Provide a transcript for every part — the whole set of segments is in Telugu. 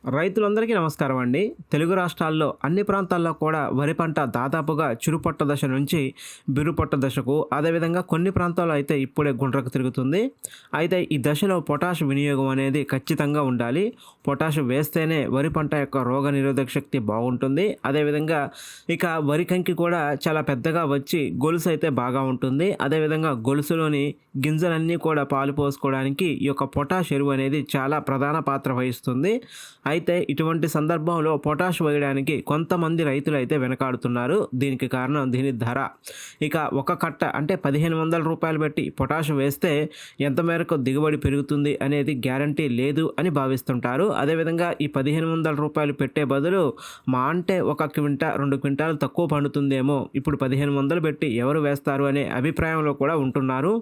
రైతులందరికీ నమస్కారం అండి. తెలుగు రాష్ట్రాల్లో అన్ని ప్రాంతాల్లో కూడా వరి పంట దాదాపుగా చిరుపొట్ట దశ నుంచి బిరుపొట్ట దశకు, అదేవిధంగా కొన్ని ప్రాంతాల్లో అయితే ఇప్పుడే గుండ్రకు తిరుగుతుంది. అయితే ఈ దశలో పొటాష్ వినియోగం అనేది ఖచ్చితంగా ఉండాలి. పొటాష్ వేస్తేనే వరి పంట యొక్క రోగ నిరోధక శక్తి బాగుంటుంది. అదేవిధంగా ఇక వరి కంకి కూడా చాలా పెద్దగా వచ్చి గొలుసు అయితే బాగా ఉంటుంది. అదేవిధంగా గొలుసులోని గింజలన్నీ కూడా పాలు పోసుకోవడానికి ఈ యొక్క పొటాష్ ఎరువు అనేది చాలా ప్రధాన పాత్ర వహిస్తుంది. అయితే ఇటువంటి సందర్భంలో పొటాష్ వేయడానికి కొంతమంది రైతులు అయితే వెనకాడుతున్నారు. దీనికి కారణం దీని ధర. ఇక ఒక కట్ట అంటే 1500 రూపాయలు పెట్టి పొటాష్ వేస్తే ఎంత మేరకు దిగుబడి పెరుగుతుంది అనేది గ్యారంటీ లేదు అని భావిస్తుంటారు. అదేవిధంగా ఈ 1500 రూపాయలు పెట్టే బదులు మా అంటే 1 క్వింటా 2 క్వింటాలు తక్కువ పండుతుందేమో, ఇప్పుడు 1500 పెట్టి ఎవరు వేస్తారు అనే అభిప్రాయంలో కూడా ఉంటున్నారు.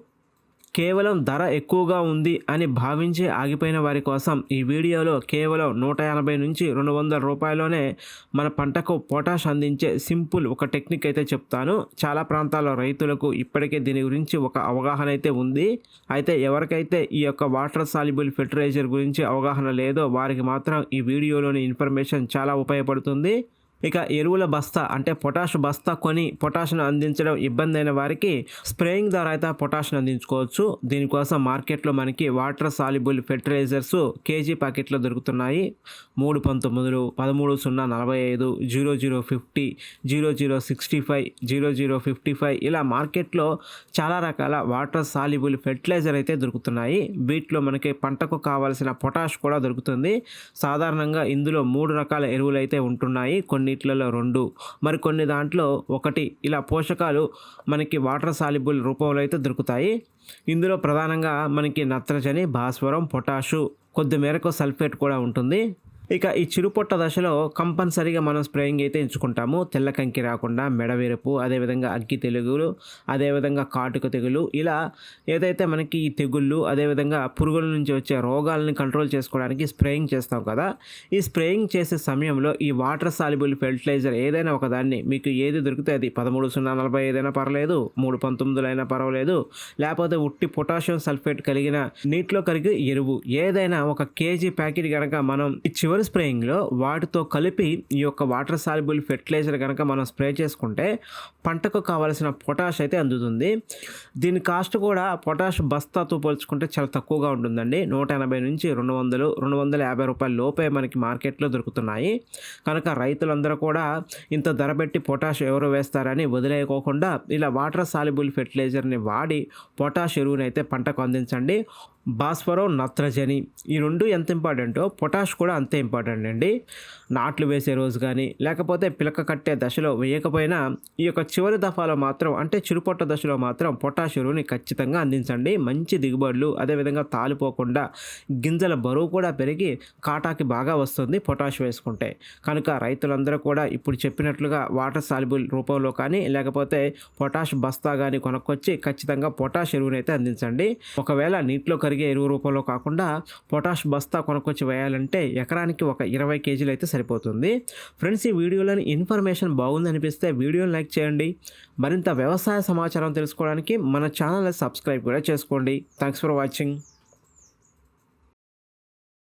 కేవలం ధర ఎక్కువగా ఉంది అని భావించి ఆగిపోయిన వారి కోసం ఈ వీడియోలో కేవలం 180 నుంచి 200 రూపాయల్లోనే మన పంటకు పొటాష్ అందించే సింపుల్ ఒక టెక్నిక్ అయితే చెప్తాను. చాలా ప్రాంతాల రైతులకు ఇప్పటికే దీని గురించి ఒక అవగాహన అయితే ఉంది. అయితే ఎవరికైతే ఈ యొక్క వాటర్ సాల్యుబుల్ ఫెర్టిలైజర్ గురించి అవగాహన లేదో వారికి మాత్రం ఈ వీడియోలోని ఇన్ఫర్మేషన్ చాలా ఉపయోగపడుతుంది. ఇక ఎరువుల బస్తా అంటే పొటాష్ బస్తా కొని పొటాష్ను అందించడం ఇబ్బంది అయిన వారికి స్ప్రేయింగ్ ద్వారా అయితే పొటాష్ను అందించుకోవచ్చు. దీనికోసం మార్కెట్లో మనకి వాటర్ సాల్యుబుల్ ఫెర్టిలైజర్స్ కేజీ ప్యాకెట్లో దొరుకుతున్నాయి. 319, 13045, 0050, 0065, 0055 ఇలా మార్కెట్లో చాలా రకాల వాటర్ సాల్యుబుల్ ఫెర్టిలైజర్ అయితే దొరుకుతున్నాయి. వీటిలో మనకి పంటకు కావాల్సిన పొటాష్ కూడా దొరుకుతుంది. సాధారణంగా ఇందులో 3 రకాల ఎరువులు అయితే ఉంటున్నాయి. కొన్నిట్లలో 2, మరికొన్ని దాంట్లో 1 ఇలా పోషకాలు మనకి వాటర్ సాల్యుబుల్ రూపంలో అయితే దొరుకుతాయి. ఇందులో ప్రధానంగా మనకి నత్రజని, భాస్వరం, పొటాషు, కొద్ది మేరకు సల్ఫేట్ కూడా ఉంటుంది. ఇక ఈ చిరుపొట్ట దశలో కంపల్సరీగా మనం స్ప్రేయింగ్ అయితే ఎంచుకుంటాము. తెల్ల కంకి రాకుండా మెడవెరుపు, అదేవిధంగా అగ్గి తెగులు, అదేవిధంగా కాటుక తెగులు, ఇలా ఏదైతే మనకి ఈ తెగుళ్ళు అదేవిధంగా పురుగుల నుంచి వచ్చే రోగాలని కంట్రోల్ చేసుకోవడానికి స్ప్రేయింగ్ చేస్తాం కదా. ఈ స్ప్రేయింగ్ చేసే సమయంలో ఈ వాటర్ సాల్యుబుల్ ఫెర్టిలైజర్ ఏదైనా ఒకదాన్ని మీకు ఏది దొరికితే అది 13,045 అయినా పర్లేదు, 319 అయినా పర్వాలేదు, లేకపోతే ఉట్టి పొటాషియం సల్ఫేట్ కలిగిన నీటిలో కరిగే ఎరువు ఏదైనా ఒక కేజీ ప్యాకెట్ కనుక మనం చివరి స్ప్రేయింగ్లో వాటితో కలిపి ఈ యొక్క వాటర్ సాల్యుబుల్ ఫెర్టిలైజర్ కనుక మనం స్ప్రే చేసుకుంటే పంటకు కావాల్సిన పొటాష్ అయితే అందుతుంది. దీని కాస్ట్ కూడా పొటాష్ బస్తాతో పోల్చుకుంటే చాలా తక్కువగా ఉంటుందండి. 180 నుంచి 200, 250 రూపాయల లోపే మనకి మార్కెట్లో దొరుకుతున్నాయి. కనుక రైతులందరూ కూడా ఇంత ధర పెట్టి పొటాష్ ఎవరు వేస్తారని వదిలేయకోకుండా ఇలా వాటర్ సాల్యుబుల్ ఫెర్టిలైజర్ని వాడి పొటాష్ ఎరువుని అయితే పంటకు అందించండి. భాస్వరం, నత్రజని ఈ 2 ఎంత ఇంపార్టెంటో పొటాష్ కూడా అంతే ఇంపార్టెంట్ అండి. నాట్లు వేసే రోజు కానీ లేకపోతే పిలక కట్టే దశలో వేయకపోయినా ఈ యొక్క చివరి దఫాలో మాత్రం అంటే చిరుపొట్ట దశలో మాత్రం పొటాష్ ఎరువుని ఖచ్చితంగా అందించండి. మంచి దిగుబడులు, అదేవిధంగా తాలిపోకుండా గింజల బరువు కూడా పెరిగి కాటాకి బాగా వస్తుంది పొటాష్ వేసుకుంటే. కనుక రైతులందరూ కూడా ఇప్పుడు చెప్పినట్లుగా వాటర్ సాల్యుబుల్ రూపంలో కానీ లేకపోతే పొటాష్ బస్తా కానీ కొనుక్కొచ్చి ఖచ్చితంగా పొటాష్ ఎరువుని అయితే అందించండి. ఒకవేళ నీటిలో కరిగే ఎరువు రూపంలో కాకుండా పొటాష్ బస్తా కొనుక్కొచ్చి వేయాలంటే ఎకరానికి ఒక 20 కేజీలు అయితే సరిపోతుంది. ఫ్రెండ్స్, ఈ వీడియోలోని ఇన్ఫర్మేషన్ బాగుంది అనిపిస్తే వీడియోని లైక్ చేయండి. మరింత వ్యవసాయ సమాచారం తెలుసుకోవడానికి మన ఛానల్ని సబ్స్క్రైబ్ కూడా చేసుకోండి. Thanks for watching.